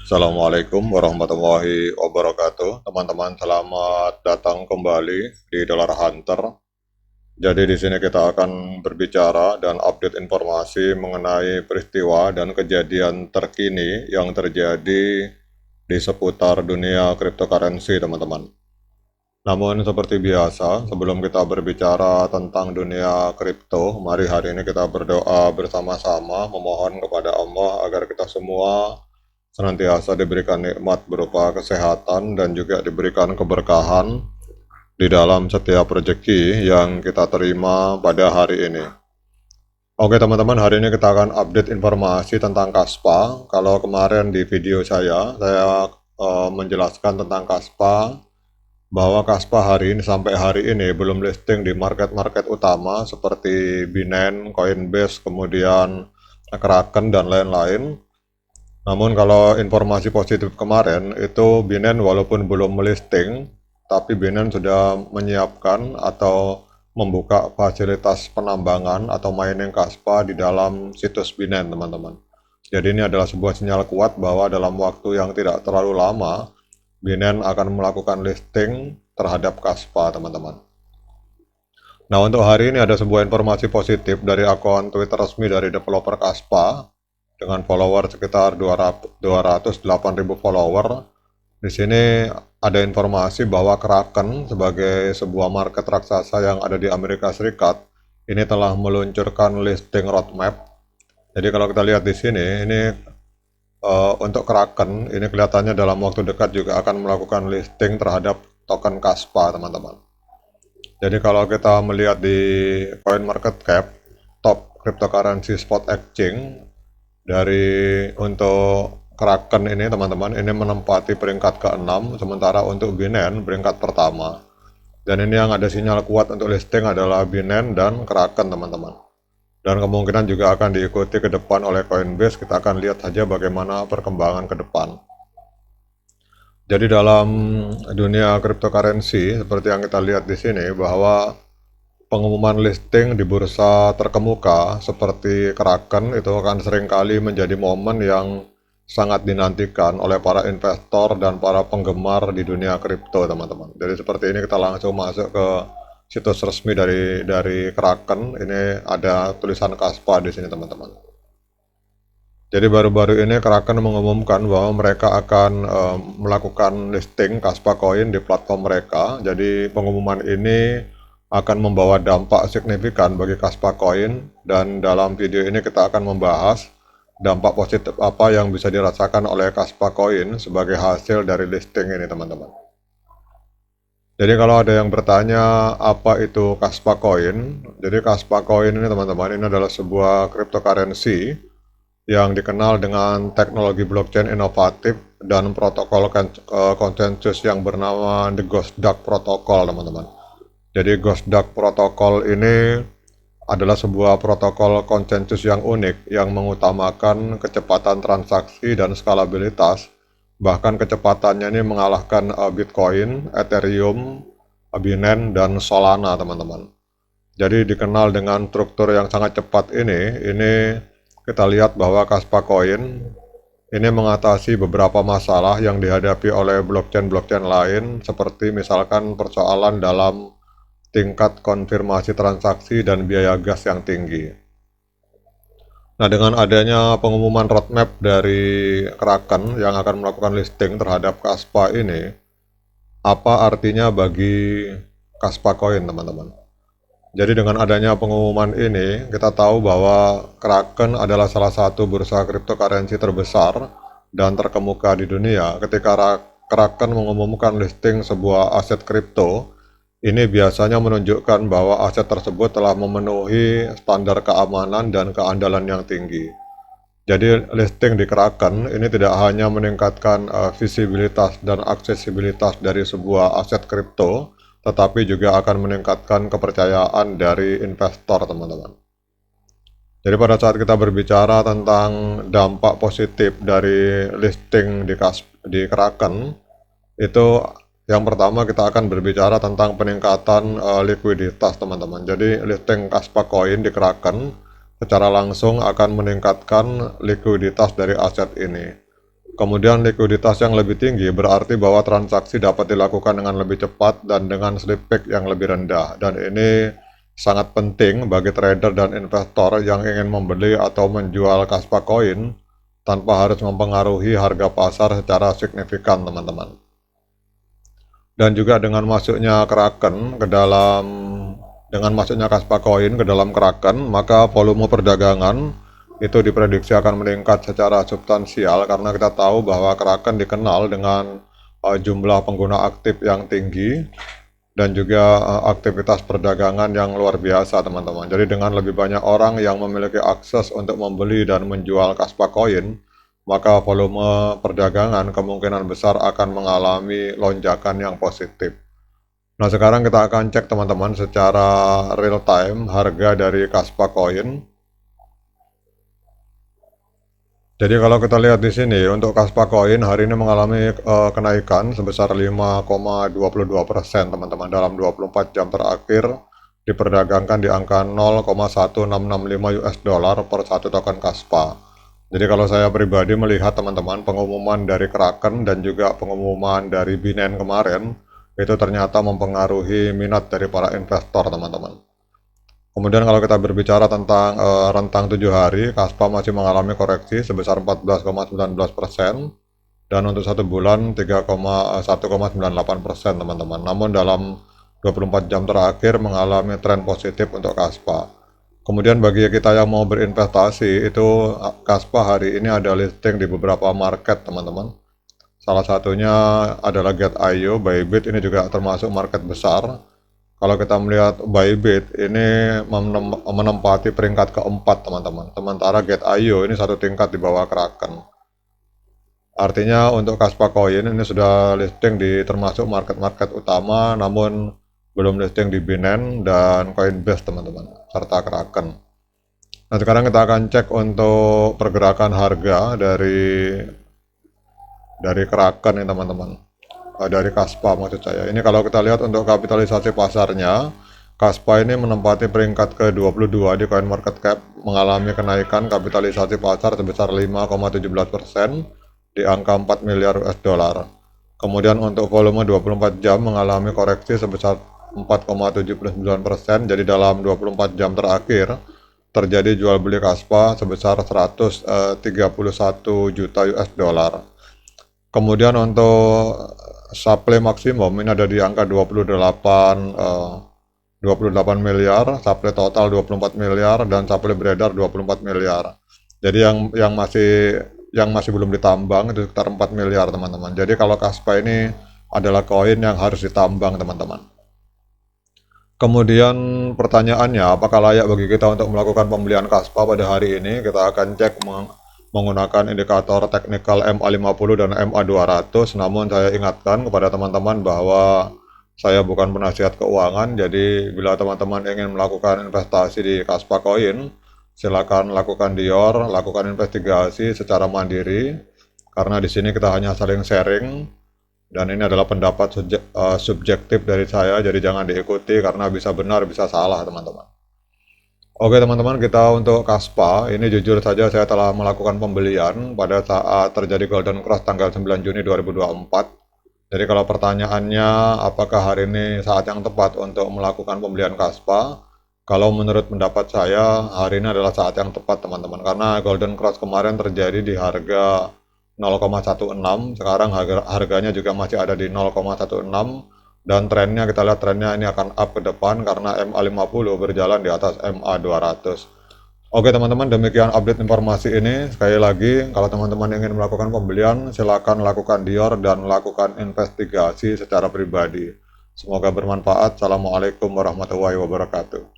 Assalamualaikum warahmatullahi wabarakatuh. Teman-teman, selamat datang kembali di Dollar Hunter. Jadi di sini kita akan berbicara dan update informasi mengenai peristiwa dan kejadian terkini yang terjadi di seputar dunia cryptocurrency, teman-teman. Namun seperti biasa, sebelum kita berbicara tentang dunia kripto, mari hari ini kita berdoa bersama-sama memohon kepada Allah agar kita semua senantiasa diberikan nikmat berupa kesehatan dan juga diberikan keberkahan di dalam setiap rezeki yang kita terima pada hari ini. Oke teman-teman, hari ini kita akan update informasi tentang Kaspa. Kalau kemarin di video saya menjelaskan tentang Kaspa, bahwa Kaspa hari ini sampai hari ini belum listing di market-market utama seperti Binance, Coinbase, kemudian Kraken dan lain-lain. Namun kalau informasi positif kemarin itu Binance walaupun belum melisting, tapi Binance sudah menyiapkan atau membuka fasilitas penambangan atau mining Kaspa di dalam situs Binance, teman-teman. Jadi ini adalah sebuah sinyal kuat bahwa dalam waktu yang tidak terlalu lama, Binance akan melakukan listing terhadap Kaspa, teman-teman. Nah, untuk hari ini ada sebuah informasi positif dari akun Twitter resmi dari developer Kaspa dengan follower sekitar 208.000 follower. Di sini ada informasi bahwa Kraken sebagai sebuah market raksasa yang ada di Amerika Serikat ini telah meluncurkan listing roadmap. Jadi kalau kita lihat di sini, ini untuk Kraken ini kelihatannya dalam waktu dekat juga akan melakukan listing terhadap token Kaspa, teman-teman. Jadi kalau kita melihat di CoinMarketCap, top cryptocurrency spot exchange dari untuk Kraken ini, teman-teman, ini menempati peringkat ke-6, sementara untuk Binance peringkat pertama. Dan ini yang ada sinyal kuat untuk listing adalah Binance dan Kraken, teman-teman. Dan kemungkinan juga akan diikuti ke depan oleh Coinbase. Kita akan lihat saja bagaimana perkembangan ke depan. Jadi dalam dunia cryptocurrency seperti yang kita lihat di sini bahwa pengumuman listing di bursa terkemuka seperti Kraken itu akan seringkali menjadi momen yang sangat dinantikan oleh para investor dan para penggemar di dunia kripto, teman-teman. Jadi seperti ini kita langsung masuk ke situs resmi dari Kraken. Ini ada tulisan Kaspa di sini, teman-teman. Jadi baru-baru ini Kraken mengumumkan bahwa mereka akan melakukan listing Kaspa Coin di platform mereka. Jadi pengumuman ini akan membawa dampak signifikan bagi Kaspa Coin, dan dalam video ini kita akan membahas dampak positif apa yang bisa dirasakan oleh Kaspa Coin sebagai hasil dari listing ini, teman-teman. Jadi kalau ada yang bertanya apa itu Kaspa Coin, jadi Kaspa Coin ini, teman-teman, ini adalah sebuah cryptocurrency yang dikenal dengan teknologi blockchain inovatif dan protokol konsensus yang bernama The Ghost Duck Protocol, teman-teman. Jadi Ghost Duck Protocol ini adalah sebuah protokol konsensus yang unik yang mengutamakan kecepatan transaksi dan skalabilitas. Bahkan kecepatannya ini mengalahkan Bitcoin, Ethereum, Binance, dan Solana, teman-teman. Jadi dikenal dengan struktur yang sangat cepat ini kita lihat bahwa Kaspa Coin ini mengatasi beberapa masalah yang dihadapi oleh blockchain-blockchain lain, seperti misalkan persoalan dalam tingkat konfirmasi transaksi dan biaya gas yang tinggi. Nah, dengan adanya pengumuman roadmap dari Kraken yang akan melakukan listing terhadap Kaspa ini, apa artinya bagi Kaspa Coin, teman-teman? Jadi dengan adanya pengumuman ini, kita tahu bahwa Kraken adalah salah satu bursa cryptocurrency terbesar dan terkemuka di dunia. Ketika Kraken mengumumkan listing sebuah aset kripto, ini biasanya menunjukkan bahwa aset tersebut telah memenuhi standar keamanan dan keandalan yang tinggi. Jadi listing di Kraken ini tidak hanya meningkatkan visibilitas dan aksesibilitas dari sebuah aset kripto, tetapi juga akan meningkatkan kepercayaan dari investor, teman-teman. Jadi pada saat kita berbicara tentang dampak positif dari listing di Kraken, itu yang pertama kita akan berbicara tentang peningkatan likuiditas, teman-teman. Jadi listing Kaspa Coin di Kraken secara langsung akan meningkatkan likuiditas dari aset ini. Kemudian likuiditas yang lebih tinggi berarti bahwa transaksi dapat dilakukan dengan lebih cepat dan dengan slippage yang lebih rendah. Dan ini sangat penting bagi trader dan investor yang ingin membeli atau menjual Kaspa Coin tanpa harus mempengaruhi harga pasar secara signifikan, teman-teman. Dan juga dengan masuknya Kraken ke dalam Kaspa Coin ke dalam Kraken, maka volume perdagangan itu diprediksi akan meningkat secara substansial karena kita tahu bahwa Kraken dikenal dengan jumlah pengguna aktif yang tinggi dan juga aktivitas perdagangan yang luar biasa, teman-teman. Jadi dengan lebih banyak orang yang memiliki akses untuk membeli dan menjual Kaspa Coin, maka volume perdagangan kemungkinan besar akan mengalami lonjakan yang positif. Nah, sekarang kita akan cek, teman-teman, secara real time harga dari Kaspa Coin. Jadi kalau kita lihat di sini untuk Kaspa Coin hari ini mengalami kenaikan sebesar 5,22%, teman-teman. Dalam 24 jam terakhir diperdagangkan di angka 0,1665 US dollar per satu token Kaspa. Jadi kalau saya pribadi melihat, teman-teman, pengumuman dari Kraken dan juga pengumuman dari Binance kemarin itu ternyata mempengaruhi minat dari para investor, teman-teman. Kemudian kalau kita berbicara tentang rentang 7 hari, Kaspa masih mengalami koreksi sebesar 14,19% dan untuk 1 bulan 1,98%, teman-teman. Namun dalam 24 jam terakhir mengalami tren positif untuk Kaspa. Kemudian bagi kita yang mau berinvestasi, itu Kaspa hari ini ada listing di beberapa market, teman-teman. Salah satunya adalah Get.io, Bybit ini juga termasuk market besar. Kalau kita melihat Bybit ini menempati peringkat keempat, teman-teman. Sementara Get.io ini satu tingkat di bawah Kraken. Artinya untuk Kaspa Coin ini sudah listing di termasuk market-market utama, namun belum listing di Binance dan Coinbase, teman-teman, serta Kraken. Nah, sekarang kita akan cek untuk pergerakan harga dari Kraken ini, teman-teman. Dari Kaspa maksud saya. Ini kalau kita lihat untuk kapitalisasi pasarnya, Kaspa ini menempati peringkat ke-22 di CoinMarketCap, mengalami kenaikan kapitalisasi pasar sebesar 5,17% di angka 4 miliar US dollar. Kemudian untuk volume 24 jam mengalami koreksi sebesar 4,79%, jadi dalam 24 jam terakhir terjadi jual beli Kaspa sebesar 131 juta US dollar. Kemudian untuk supply maksimum ini ada di angka 28 miliar, supply total 24 miliar dan supply beredar 24 miliar. Jadi yang masih belum ditambang itu sekitar 4 miliar, teman-teman. Jadi kalau Kaspa ini adalah koin yang harus ditambang, teman-teman. Kemudian pertanyaannya, apakah layak bagi kita untuk melakukan pembelian Kaspa pada hari ini? Kita akan cek menggunakan indikator teknikal MA50 dan MA200. Namun saya ingatkan kepada teman-teman bahwa saya bukan penasihat keuangan, jadi bila teman-teman ingin melakukan investasi di Kaspa Coin, silakan lakukan dior, lakukan investigasi secara mandiri, karena di sini kita hanya saling sharing dan ini adalah pendapat subjektif dari saya, jadi jangan diikuti karena bisa benar bisa salah, teman-teman. Oke, teman-teman, kita untuk Kaspa ini jujur saja saya telah melakukan pembelian pada saat terjadi Golden Cross tanggal 9 Juni 2024. Jadi kalau pertanyaannya apakah hari ini saat yang tepat untuk melakukan pembelian Kaspa, kalau menurut pendapat saya hari ini adalah saat yang tepat, teman-teman, karena Golden Cross kemarin terjadi di harga 0,16, sekarang harganya juga masih ada di 0,16. Dan trennya, kita lihat trennya ini akan up ke depan karena MA50 berjalan di atas MA200. Oke, teman-teman, demikian update informasi ini. Sekali lagi, kalau teman-teman ingin melakukan pembelian, silakan lakukan dior dan lakukan investigasi secara pribadi. Semoga bermanfaat. Assalamualaikum warahmatullahi wabarakatuh.